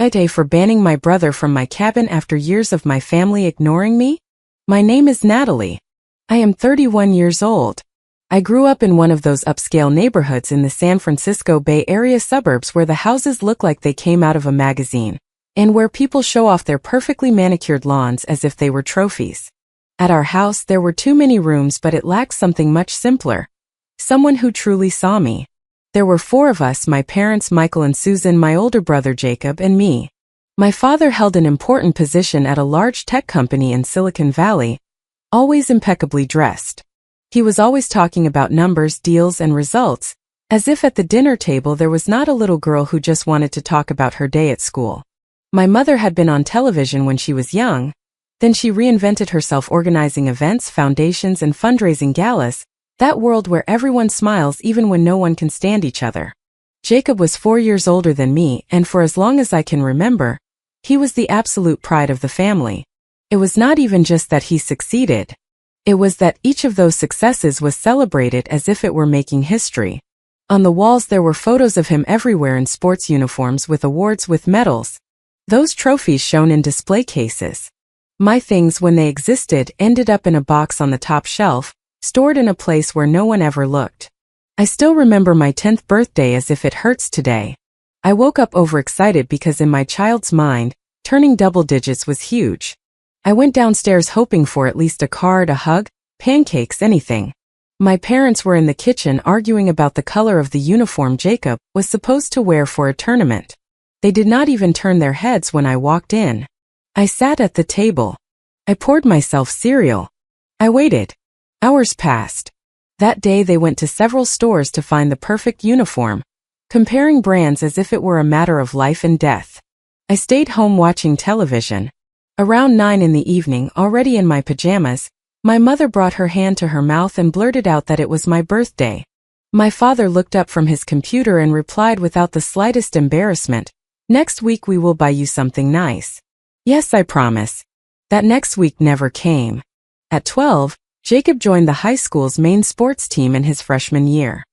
AITA for banning my brother from my cabin after years of my family ignoring me? My name is Natalie. I am 31 years old. I grew up in one of those upscale neighborhoods in the San Francisco Bay Area suburbs where the houses look like they came out of a magazine, and where people show off their perfectly manicured lawns as if they were trophies. At our house there were too many rooms, but it lacked something much simpler. Someone who truly saw me. There were 4 of us, my parents Michael and Susan, my older brother Jacob, and me. My father held an important position at a large tech company in Silicon Valley, always impeccably dressed. He was always talking about numbers, deals, and results, as if at the dinner table there was not a little girl who just wanted to talk about her day at school. My mother had been on television when she was young, then she reinvented herself organizing events, foundations, and fundraising galas, that world where everyone smiles even when no one can stand each other. Jacob was 4 years older than me, and for as long as I can remember, he was the absolute pride of the family. It was not even just that he succeeded. It was that each of those successes was celebrated as if it were making history. On the walls there were photos of him everywhere in sports uniforms with awards, with medals. Those trophies shone in display cases. My things, when they existed, ended up in a box on the top shelf, stored in a place where no one ever looked. I still remember my 10th birthday as if it hurts today. I woke up overexcited because in my child's mind, turning double digits was huge. I went downstairs hoping for at least a card, a hug, pancakes, anything. My parents were in the kitchen arguing about the color of the uniform Jacob was supposed to wear for a tournament. They did not even turn their heads when I walked in. I sat at the table. I poured myself cereal. I waited. Hours passed. That day they went to several stores to find the perfect uniform, comparing brands as if it were a matter of life and death. I stayed home watching television. Around 9 in the evening, already in my pajamas, my mother brought her hand to her mouth and blurted out that it was my birthday. My father looked up from his computer and replied without the slightest embarrassment, "Next week we will buy you something nice." Yes, I promise. That next week never came. At 12, Jacob joined the high school's main sports team in his freshman year.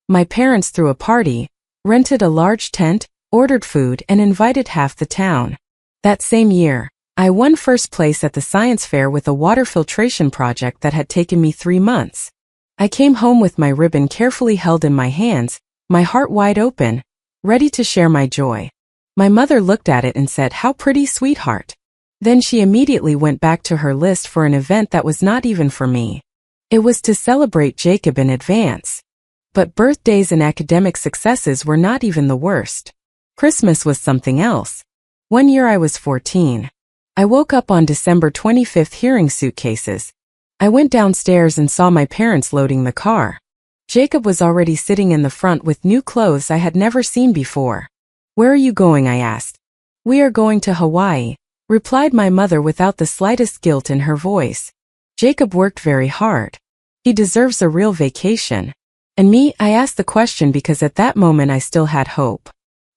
My parents threw a party, rented a large tent, ordered food, and invited half the town. That same year, I won first place at the science fair with a water filtration project that had taken me 3 months. I came home with my ribbon carefully held in my hands, my heart wide open, ready to share my joy. My mother looked at it and said, "How pretty, sweetheart." Then she immediately went back to her list for an event that was not even for me. It was to celebrate Jacob in advance. But birthdays and academic successes were not even the worst. Christmas was something else. One year I was 14. I woke up on December 25th hearing suitcases. I went downstairs and saw my parents loading the car. Jacob was already sitting in the front with new clothes I had never seen before. "Where are you going?" I asked. "We are going to Hawaii," replied my mother without the slightest guilt in her voice. Jacob worked very hard. He deserves a real vacation. And me, I asked the question because at that moment I still had hope.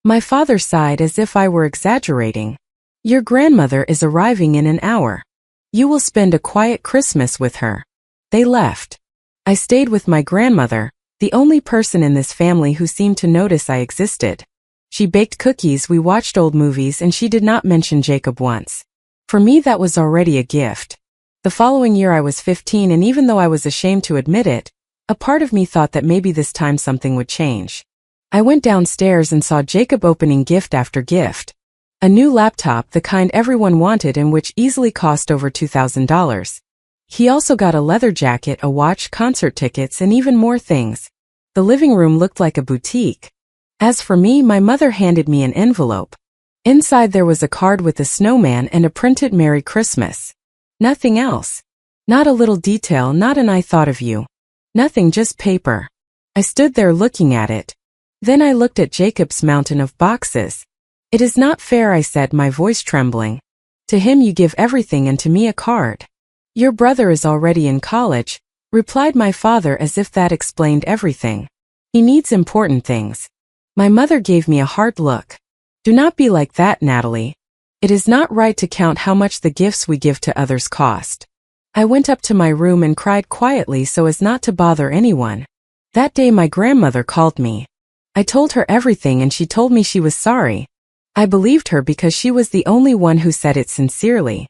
My father sighed as if I were exaggerating. "Your grandmother is arriving in an hour. You will spend a quiet Christmas with her." They left. I stayed with my grandmother, the only person in this family who seemed to notice I existed. She baked cookies, we watched old movies, and she did not mention Jacob once. For me, that was already a gift. The following year I was 15, and even though I was ashamed to admit it, a part of me thought that maybe this time something would change. I went downstairs and saw Jacob opening gift after gift. A new laptop, the kind everyone wanted and which easily cost over $2,000. He also got a leather jacket, a watch, concert tickets, and even more things. The living room looked like a boutique. As for me, my mother handed me an envelope. Inside there was a card with a snowman and a printed "Merry Christmas." Nothing else. Not a little detail, not an "I thought of you." Nothing, just paper. I stood there looking at it. Then I looked at Jacob's mountain of boxes. "It is not fair," I said, my voice trembling. "To him you give everything and to me a card." "Your brother is already in college," replied my father as if that explained everything. "He needs important things." My mother gave me a hard look. "Do not be like that, Natalie. It is not right to count how much the gifts we give to others cost." I went up to my room and cried quietly so as not to bother anyone. That day my grandmother called me. I told her everything and she told me she was sorry. I believed her because she was the only one who said it sincerely.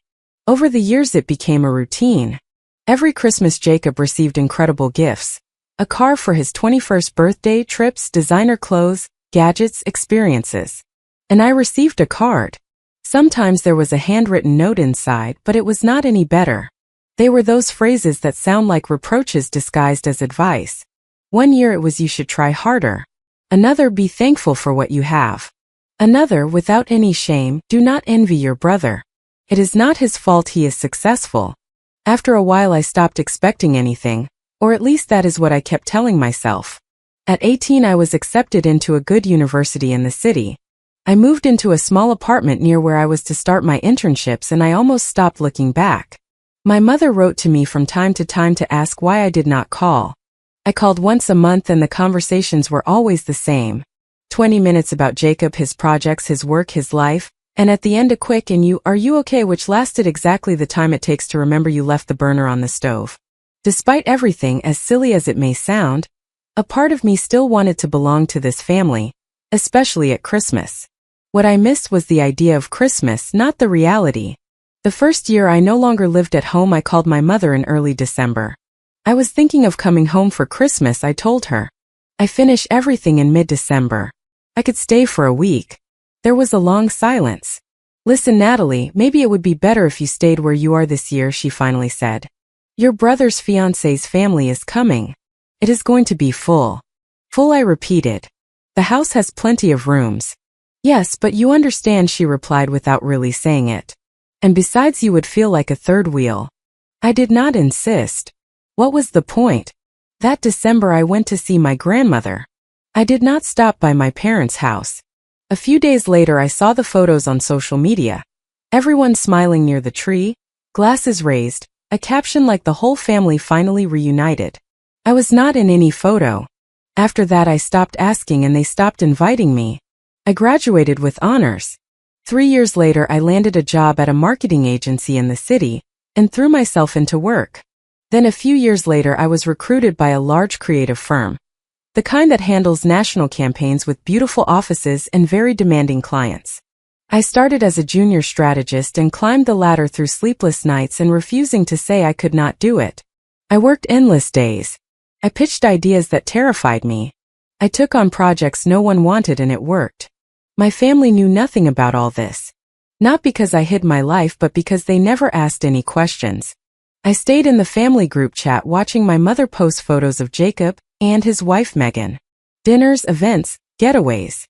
Over the years it became a routine. Every Christmas Jacob received incredible gifts. A car for his 21st birthday, trips, designer clothes, gadgets, experiences. And I received a card. Sometimes there was a handwritten note inside, but it was not any better. They were those phrases that sound like reproaches disguised as advice. One year it was "you should try harder." Another, "be thankful for what you have." Another, without any shame, "do not envy your brother. It is not his fault he is successful." After a while I stopped expecting anything, or at least that is what I kept telling myself. At 18 I was accepted into a good university in the city. I moved into a small apartment near where I was to start my internships, and I almost stopped looking back. My mother wrote to me from time to time to ask why I did not call. I called once a month and the conversations were always the same. 20 minutes about Jacob, his projects, his work, his life, and at the end a quick "and you, are you okay?" which lasted exactly the time it takes to remember you left the burner on the stove. Despite everything, as silly as it may sound, a part of me still wanted to belong to this family, especially at Christmas. What I missed was the idea of Christmas, not the reality. The first year I no longer lived at home, I called my mother in early December. I was thinking of coming home for Christmas, I told her. I finish everything in mid-December. I could stay for a week. There was a long silence. "Listen, Natalie, maybe it would be better if you stayed where you are this year," she finally said. "Your brother's fiancé's family is coming. It is going to be full." "Full," I repeated. "The house has plenty of rooms." "Yes, but you understand," she replied without really saying it. "And besides, you would feel like a third wheel." I did not insist. What was the point? That December I went to see my grandmother. I did not stop by my parents' house. A few days later I saw the photos on social media. Everyone smiling near the tree, glasses raised, a caption like "the whole family finally reunited." I was not in any photo. After that I stopped asking and they stopped inviting me. I graduated with honors. 3 years later I landed a job at a marketing agency in the city and threw myself into work. Then a few years later I was recruited by a large creative firm. The kind that handles national campaigns with beautiful offices and very demanding clients. I started as a junior strategist and climbed the ladder through sleepless nights and refusing to say I could not do it. I worked endless days. I pitched ideas that terrified me. I took on projects no one wanted and it worked. My family knew nothing about all this. Not because I hid my life, but because they never asked any questions. I stayed in the family group chat watching my mother post photos of Jacob and his wife Megan. Dinners, events, getaways.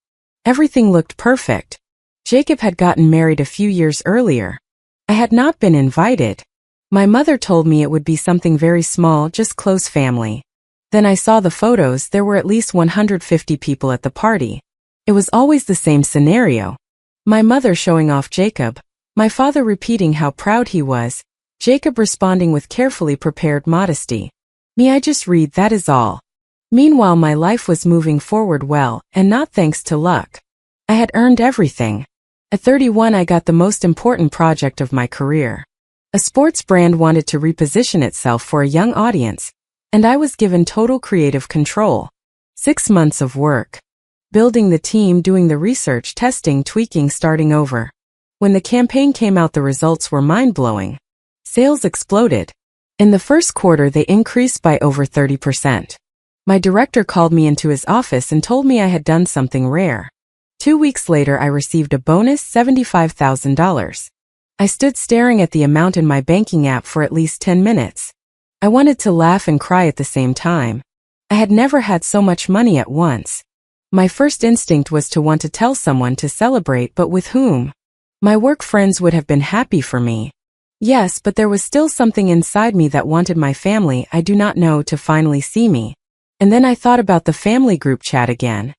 Everything looked perfect. Jacob had gotten married a few years earlier. I had not been invited. My mother told me it would be something very small, just close family. Then I saw the photos. There were at least 150 people at the party. It was always the same scenario. My mother showing off Jacob, my father repeating how proud he was, Jacob responding with carefully prepared modesty. Me, I just read, that is all. Meanwhile my life was moving forward well, and not thanks to luck. I had earned everything. At 31 I got the most important project of my career. A sports brand wanted to reposition itself for a young audience, and I was given total creative control. 6 months of work. Building the team, doing the research, testing, tweaking, starting over. When the campaign came out the results were mind-blowing. Sales exploded. In the first quarter they increased by over 30%. My director called me into his office and told me I had done something rare. 2 weeks later I received a bonus, $75,000. I stood staring at the amount in my banking app for at least 10 minutes. I wanted to laugh and cry at the same time. I had never had so much money at once. My first instinct was to want to tell someone to celebrate, but with whom? My work friends would have been happy for me. Yes, but there was still something inside me that wanted my family, I do not know, to finally see me. And then I thought about the family group chat again.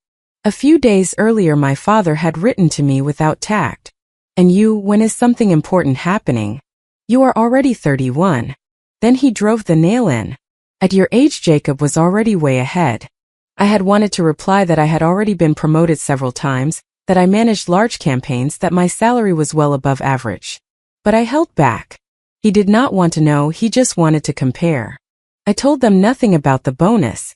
A few days earlier my father had written to me without tact. "And you, when is something important happening? You are already 31. Then he drove the nail in. At your age Jacob was already way ahead. I had wanted to reply that I had already been promoted several times, that I managed large campaigns, that my salary was well above average. But I held back. He did not want to know, he just wanted to compare. I told them nothing about the bonus.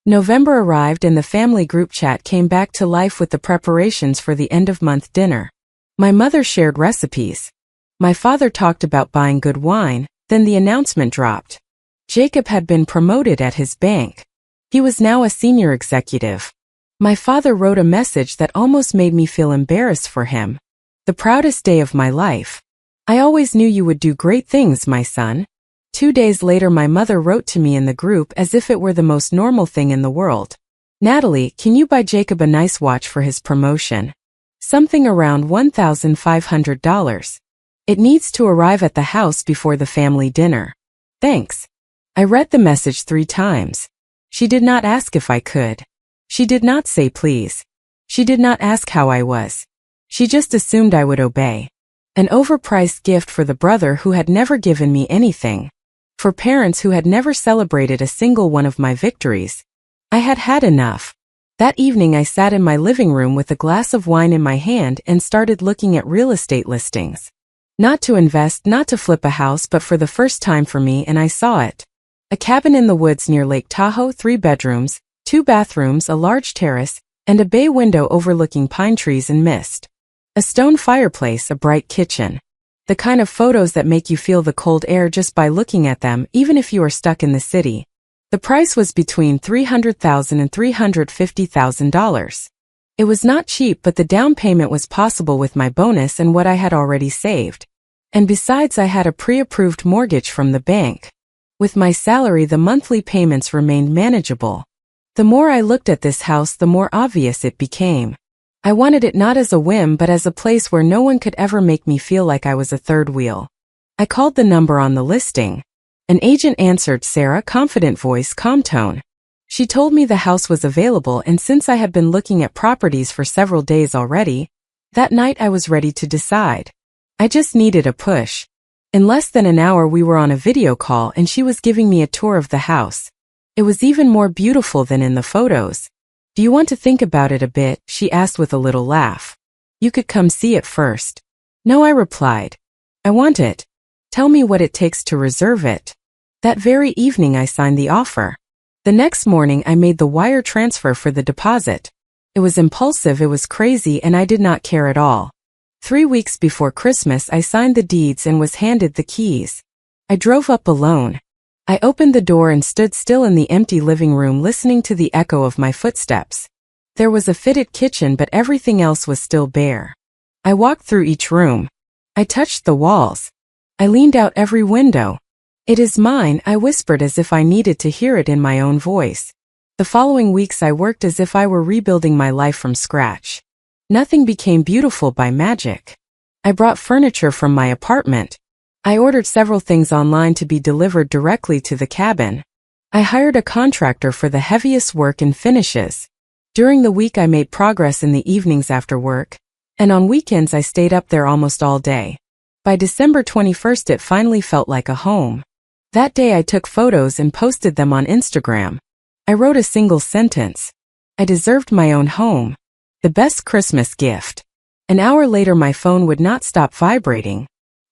November arrived and the family group chat came back to life with the preparations for the end-of-month dinner. My mother shared recipes. My father talked about buying good wine, then the announcement dropped. Jacob had been promoted at his bank. He was now a senior executive. My father wrote a message that almost made me feel embarrassed for him. The proudest day of my life. I always knew you would do great things, my son. 2 days later my mother wrote to me in the group as if it were the most normal thing in the world. Natalie, can you buy Jacob a nice watch for his promotion? Something around $1,500. It needs to arrive at the house before the family dinner. Thanks. I read the message 3 times. She did not ask if I could. She did not say please. She did not ask how I was. She just assumed I would obey. An overpriced gift for the brother who had never given me anything. For parents who had never celebrated a single one of my victories. I had had enough. That evening I sat in my living room with a glass of wine in my hand and started looking at real estate listings. Not to invest, not to flip a house, but for the first time for me, and I saw it. A cabin in the woods near Lake Tahoe, 3 bedrooms, 2 bathrooms, a large terrace, and a bay window overlooking pine trees and mist. A stone fireplace, a bright kitchen. The kind of photos that make you feel the cold air just by looking at them, even if you are stuck in the city. The price was between $300,000 and $350,000. It was not cheap, but the down payment was possible with my bonus and what I had already saved. And besides, I had a pre-approved mortgage from the bank. With my salary, the monthly payments remained manageable. The more I looked at this house, the more obvious it became. I wanted it not as a whim but as a place where no one could ever make me feel like I was a third wheel. I called the number on the listing. An agent answered. Sarah, confident voice, calm tone. She told me the house was available, and since I had been looking at properties for several days already, that night I was ready to decide. I just needed a push. In less than an hour we were on a video call and she was giving me a tour of the house. It was even more beautiful than in the photos. Do you want to think about it a bit? She asked with a little laugh. You could come see it first. No, I replied. I want it. Tell me what it takes to reserve it. That very evening I signed the offer. The next morning I made the wire transfer for the deposit. It was impulsive, it was crazy, and I did not care at all. 3 weeks before Christmas I signed the deeds and was handed the keys. I drove up alone. I opened the door and stood still in the empty living room listening to the echo of my footsteps. There was a fitted kitchen but everything else was still bare. I walked through each room. I touched the walls. I leaned out every window. It is mine, I whispered as if I needed to hear it in my own voice. The following weeks I worked as if I were rebuilding my life from scratch. Nothing became beautiful by magic. I brought furniture from my apartment. I ordered several things online to be delivered directly to the cabin. I hired a contractor for the heaviest work and finishes. During the week I made progress in the evenings after work, and on weekends I stayed up there almost all day. By December 21st it finally felt like a home. That day I took photos and posted them on Instagram. I wrote a single sentence. I deserved my own home. The best Christmas gift. An hour later my phone would not stop vibrating.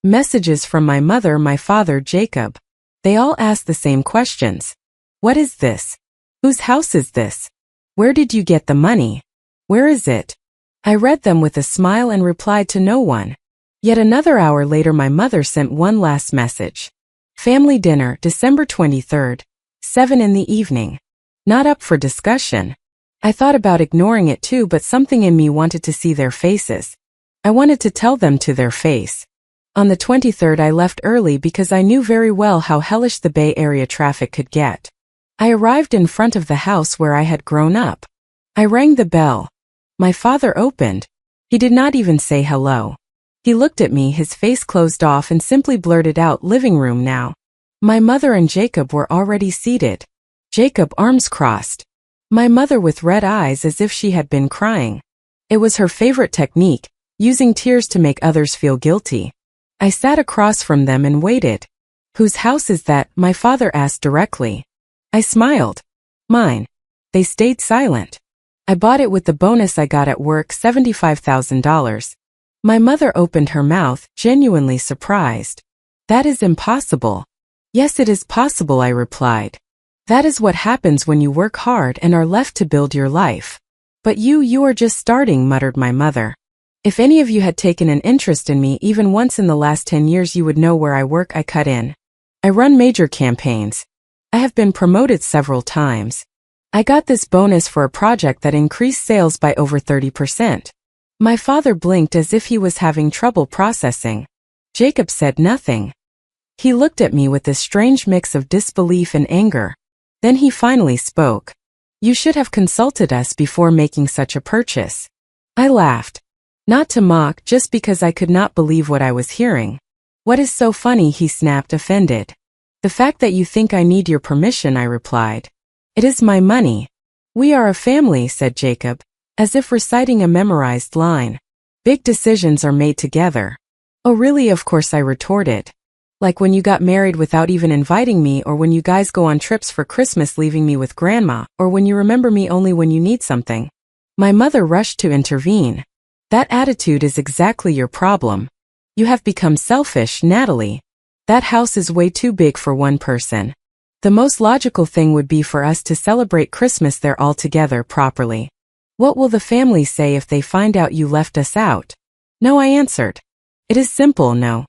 Messages from my mother, my father, Jacob. They all asked the same questions. What is this? Whose house is this? Where did you get the money? Where is it? I read them with a smile and replied to no one. Yet another hour later my mother sent one last message. Family dinner, December 23rd, 7 in the evening. Not up for discussion. I thought about ignoring it too, but something in me wanted to see their faces. I wanted to tell them to their face. On the 23rd I left early because I knew very well how hellish the Bay Area traffic could get. I arrived in front of the house where I had grown up. I rang the bell. My father opened. He did not even say hello. He looked at me, his face closed off, and simply blurted out, "Living room now." My mother and Jacob were already seated. Jacob, arms crossed. My mother with red eyes as if she had been crying. It was her favorite technique, using tears to make others feel guilty. I sat across from them and waited. "Whose house is that?" my father asked directly. I smiled. "Mine." They stayed silent. "I bought it with the bonus I got at work, $75,000. My mother opened her mouth, genuinely surprised. "That is impossible." "Yes, it is possible," I replied. That is what happens when you work hard and are left to build your life. But you are just starting, muttered my mother. If any of you had taken an interest in me even once in the last 10 years, you would know where I work. I cut in. I run major campaigns. I have been promoted several times. I got this bonus for a project that increased sales by over 30%. My father blinked as if he was having trouble processing. Jacob said nothing. He looked at me with this strange mix of disbelief and anger. Then he finally spoke. You should have consulted us before making such a purchase. I laughed. Not to mock, just because I could not believe what I was hearing. What is so funny? He snapped, offended. The fact that you think I need your permission, I replied. It is my money. We are a family, said Jacob, as if reciting a memorized line. Big decisions are made together. Oh really? Of course, I retorted. Like when you got married without even inviting me, or when you guys go on trips for Christmas leaving me with grandma, or when you remember me only when you need something. My mother rushed to intervene. That attitude is exactly your problem. You have become selfish, Natalie. That house is way too big for one person. The most logical thing would be for us to celebrate Christmas there all together properly. What will the family say if they find out you left us out? No, I answered. It is simple, no.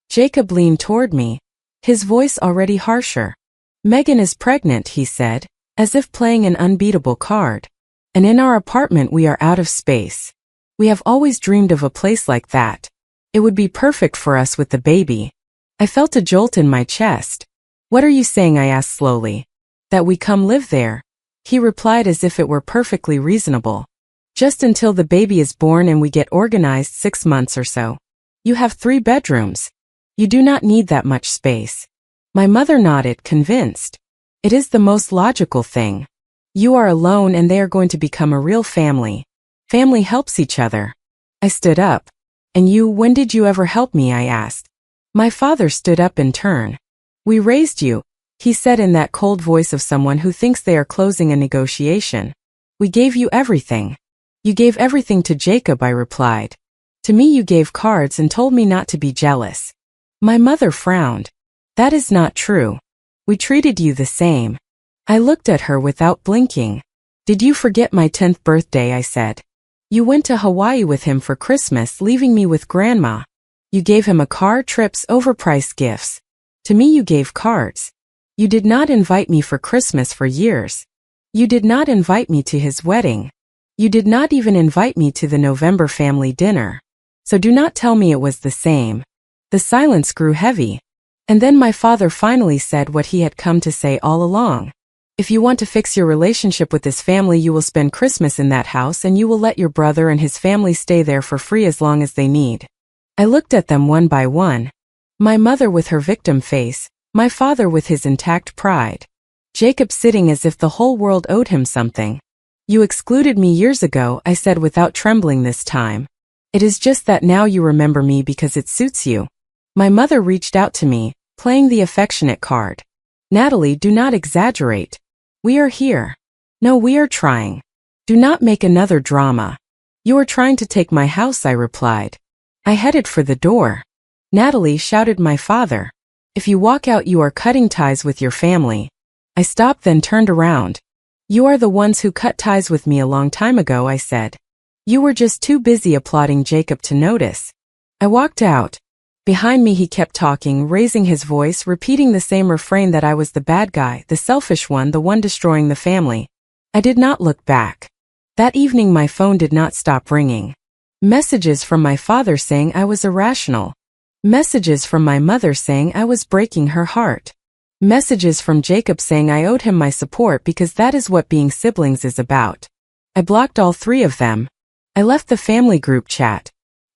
Jacob leaned toward me, his voice already harsher. Megan is pregnant, he said, as if playing an unbeatable card. And in our apartment we are out of space. We have always dreamed of a place like that. It would be perfect for us with the baby. I felt a jolt in my chest. What are you saying? I asked slowly. That we come live there. He replied as if it were perfectly reasonable. Just until the baby is born and we get organized, 6 months or so. You have 3 bedrooms. You do not need that much space. My mother nodded, convinced. It is the most logical thing. You are alone and they are going to become a real family. Family helps each other. I stood up. And you, when did you ever help me? I asked. My father stood up in turn. We raised you, he said in that cold voice of someone who thinks they are closing a negotiation. We gave you everything. You gave everything to Jacob, I replied. To me you gave cards and told me not to be jealous. My mother frowned. That is not true. We treated you the same. I looked at her without blinking. Did you forget my 10th birthday? I said. You went to Hawaii with him for Christmas, leaving me with grandma. You gave him a car, trips, overpriced gifts. To me you gave cards. You did not invite me for Christmas for years. You did not invite me to his wedding. You did not even invite me to the November family dinner. So do not tell me it was the same. The silence grew heavy. And then my father finally said what he had come to say all along. If you want to fix your relationship with this family, you will spend Christmas in that house and you will let your brother and his family stay there for free as long as they need. I looked at them one by one. My mother with her victim face, my father with his intact pride. Jacob sitting as if the whole world owed him something. You excluded me years ago, I said without trembling this time. It is just that now you remember me because it suits you. My mother reached out to me, playing the affectionate card. Natalie, do not exaggerate. We are here. No, we are trying. Do not make another drama. You are trying to take my house, I replied. I headed for the door. Natalie, shouted my father. If you walk out, you are cutting ties with your family. I stopped, then turned around. You are the ones who cut ties with me a long time ago, I said. You were just too busy applauding Jacob to notice. I walked out. Behind me he kept talking, raising his voice, repeating the same refrain that I was the bad guy, the selfish one, the one destroying the family. I did not look back. That evening my phone did not stop ringing. Messages from my father saying I was irrational. Messages from my mother saying I was breaking her heart. Messages from Jacob saying I owed him my support because that is what being siblings is about. I blocked all 3 of them. I left the family group chat.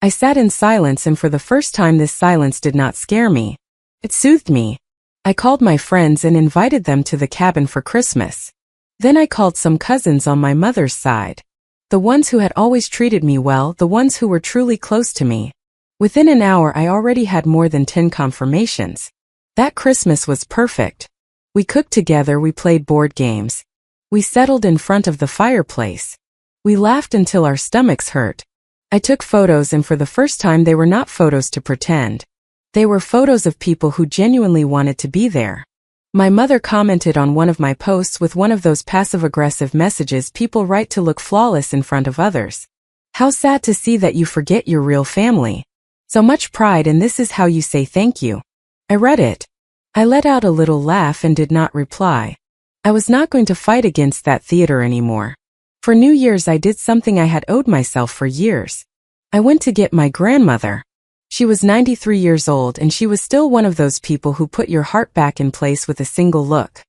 I sat in silence, and for the first time this silence did not scare me. It soothed me. I called my friends and invited them to the cabin for Christmas. Then I called some cousins on my mother's side. The ones who had always treated me well, the ones who were truly close to me. Within an hour I already had more than 10 confirmations. That Christmas was perfect. We cooked together, we played board games. We settled in front of the fireplace. We laughed until our stomachs hurt. I took photos, and for the first time they were not photos to pretend. They were photos of people who genuinely wanted to be there. My mother commented on one of my posts with one of those passive-aggressive messages people write to look flawless in front of others. How sad to see that you forget your real family. So much pride, and this is how you say thank you. I read it. I let out a little laugh and did not reply. I was not going to fight against that theater anymore. For New Year's I did something I had owed myself for years. I went to get my grandmother. She was 93 years old and she was still one of those people who put your heart back in place with a single look.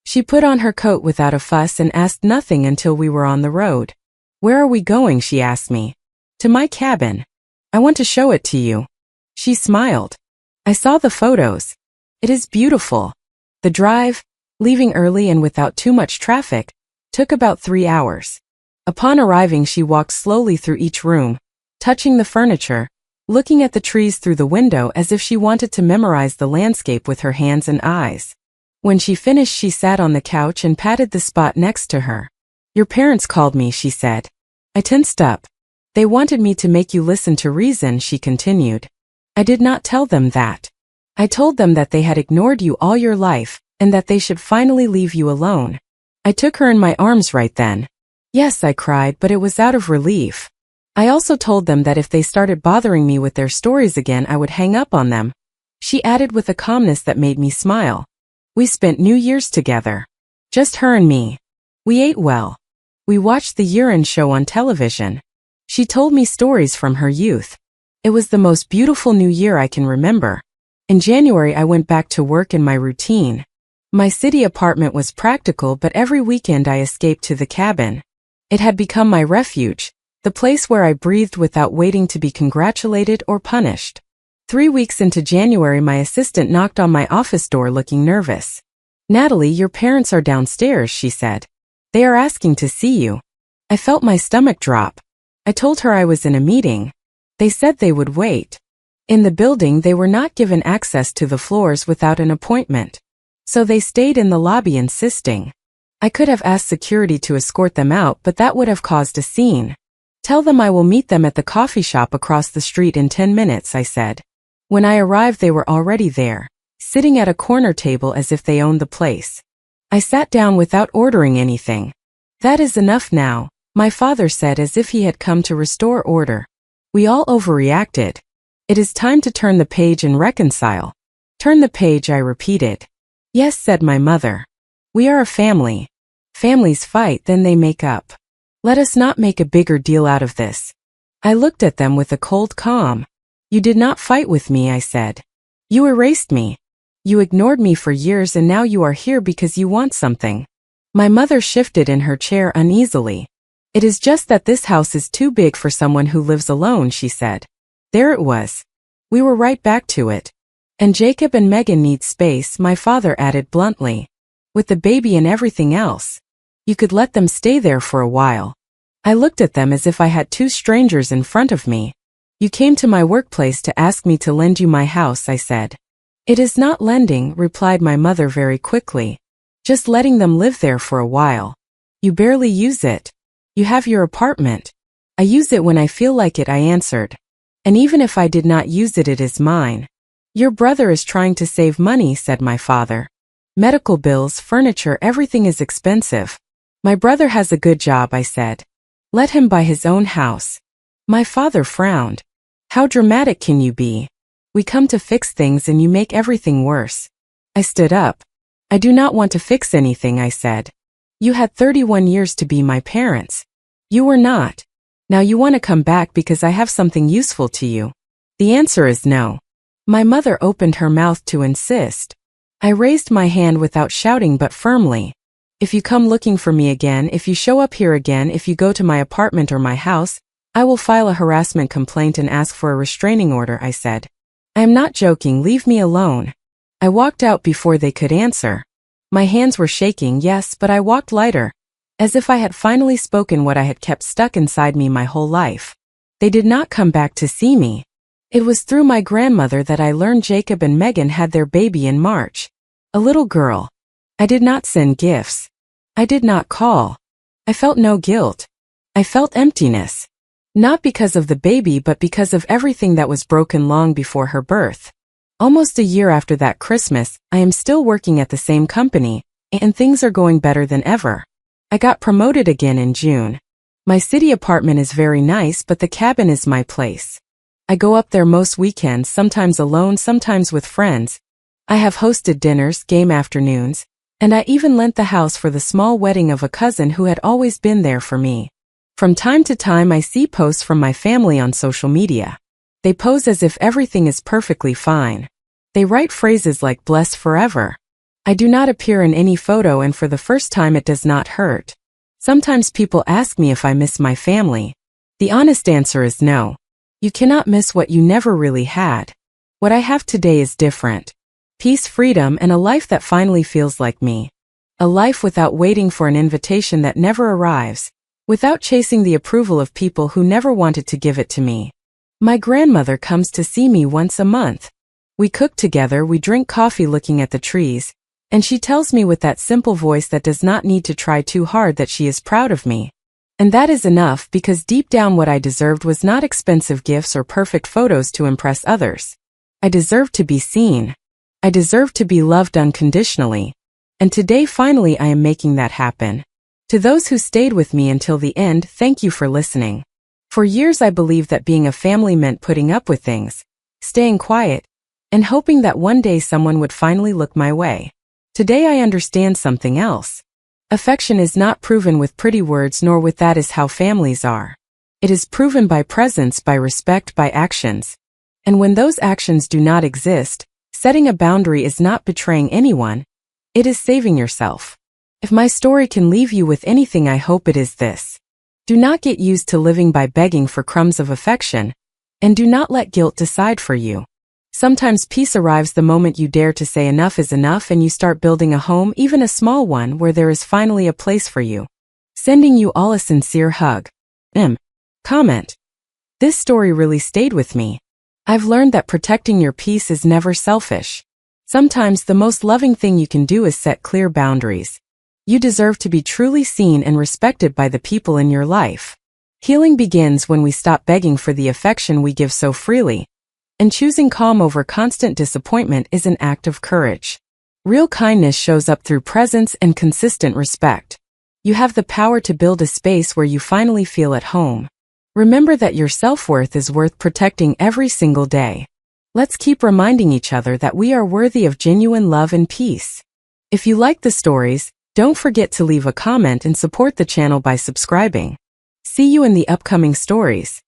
She put on her coat without a fuss and asked nothing until we were on the road. "Where are we going?" she asked me. "To my cabin. I want to show it to you." She smiled. I saw the photos. It is beautiful. The drive, leaving early and without too much traffic, took about 3 hours. Upon arriving, she walked slowly through each room, touching the furniture, looking at the trees through the window as if she wanted to memorize the landscape with her hands and eyes. When she finished, she sat on the couch and patted the spot next to her. "Your parents called me," she said. I tensed up. "They wanted me to make you listen to reason," she continued. I did not tell them that. I told them that they had ignored you all your life, and that they should finally leave you alone. I took her in my arms right then. Yes, I cried, but it was out of relief. I also told them that if they started bothering me with their stories again, I would hang up on them. She added with a calmness that made me smile. We spent New Year's together. Just her and me. We ate well. We watched the year-end show on television. She told me stories from her youth. It was the most beautiful New Year I can remember. In January, I went back to work in my routine. My city apartment was practical, but every weekend I escaped to the cabin. It had become my refuge, the place where I breathed without waiting to be congratulated or punished. 3 weeks into January, my assistant knocked on my office door looking nervous. "Natalie, your parents are downstairs," she said. "They are asking to see you." I felt my stomach drop. I told her I was in a meeting. They said they would wait. In the building, they were not given access to the floors without an appointment. So they stayed in the lobby insisting. I could have asked security to escort them out, but that would have caused a scene. "Tell them I will meet them at the coffee shop across the street in 10 minutes, I said. When I arrived, they were already there, sitting at a corner table as if they owned the place. I sat down without ordering anything. "That is enough now," my father said as if he had come to restore order. We all overreacted. "It is time to turn the page and reconcile." "Turn the page," I repeated. "Yes," said my mother. "We are a family. Families fight, then they make up. Let us not make a bigger deal out of this." I looked at them with a cold calm. "You did not fight with me," I said. "You erased me. You ignored me for years, and now you are here because you want something." My mother shifted in her chair uneasily. "It is just that this house is too big for someone who lives alone," she said. There it was. We were right back to it. "And Jacob and Megan need space," my father added bluntly. "With the baby and everything else. You could let them stay there for a while." I looked at them as if I had two strangers in front of me. "You came to my workplace to ask me to lend you my house," I said. "It is not lending," replied my mother very quickly. "Just letting them live there for a while. You barely use it. You have your apartment." "I use it when I feel like it," I answered. "And even if I did not use it, it is mine." "Your brother is trying to save money," said my father. "Medical bills, furniture, everything is expensive." "My brother has a good job," I said. "Let him buy his own house." My father frowned. "How dramatic can you be? We come to fix things and you make everything worse." I stood up. "I do not want to fix anything," I said. "You had 31 years to be my parents. You were not. Now you want to come back because I have something useful to you. The answer is no." My mother opened her mouth to insist. I raised my hand without shouting but firmly. "If you come looking for me again, if you show up here again, if you go to my apartment or my house, I will file a harassment complaint and ask for a restraining order," I said. "I am not joking, leave me alone." I walked out before they could answer. My hands were shaking, yes, but I walked lighter, as if I had finally spoken what I had kept stuck inside me my whole life. They did not come back to see me. It was through my grandmother that I learned Jacob and Megan had their baby in March. A little girl. I did not send gifts. I did not call. I felt no guilt. I felt emptiness. Not because of the baby but because of everything that was broken long before her birth. Almost a year after that Christmas, I am still working at the same company, and things are going better than ever. I got promoted again in June. My city apartment is very nice, but the cabin is my place. I go up there most weekends, sometimes alone, sometimes with friends. I have hosted dinners, game afternoons, and I even lent the house for the small wedding of a cousin who had always been there for me. From time to time I see posts from my family on social media. They pose as if everything is perfectly fine. They write phrases like "blessed forever." I do not appear in any photo, and for the first time it does not hurt. Sometimes people ask me if I miss my family. The honest answer is no. You cannot miss what you never really had. What I have today is different. Peace, freedom, and a life that finally feels like me. A life without waiting for an invitation that never arrives, without chasing the approval of people who never wanted to give it to me. My grandmother comes to see me once a month. We cook together, we drink coffee looking at the trees, and she tells me with that simple voice that does not need to try too hard that she is proud of me. And that is enough, because deep down what I deserved was not expensive gifts or perfect photos to impress others. I deserved to be seen. I deserved to be loved unconditionally. And today finally I am making that happen. To those who stayed with me until the end, thank you for listening. For years I believed that being a family meant putting up with things, staying quiet, and hoping that one day someone would finally look my way. Today I understand something else. Affection is not proven with pretty words, nor with "that is how families are." It is proven by presence, by respect, by actions. And when those actions do not exist, setting a boundary is not betraying anyone, it is saving yourself. If my story can leave you with anything, I hope it is this. Do not get used to living by begging for crumbs of affection, and do not let guilt decide for you. Sometimes peace arrives the moment you dare to say enough is enough, and you start building a home, even a small one, where there is finally a place for you. Sending you all a sincere hug. Comment. This story really stayed with me. I've learned that protecting your peace is never selfish. Sometimes the most loving thing you can do is set clear boundaries. You deserve to be truly seen and respected by the people in your life. Healing begins when we stop begging for the affection we give so freely. And choosing calm over constant disappointment is an act of courage. Real kindness shows up through presence and consistent respect. You have the power to build a space where you finally feel at home. Remember that your self-worth is worth protecting every single day. Let's keep reminding each other that we are worthy of genuine love and peace. If you like the stories, don't forget to leave a comment and support the channel by subscribing. See you in the upcoming stories.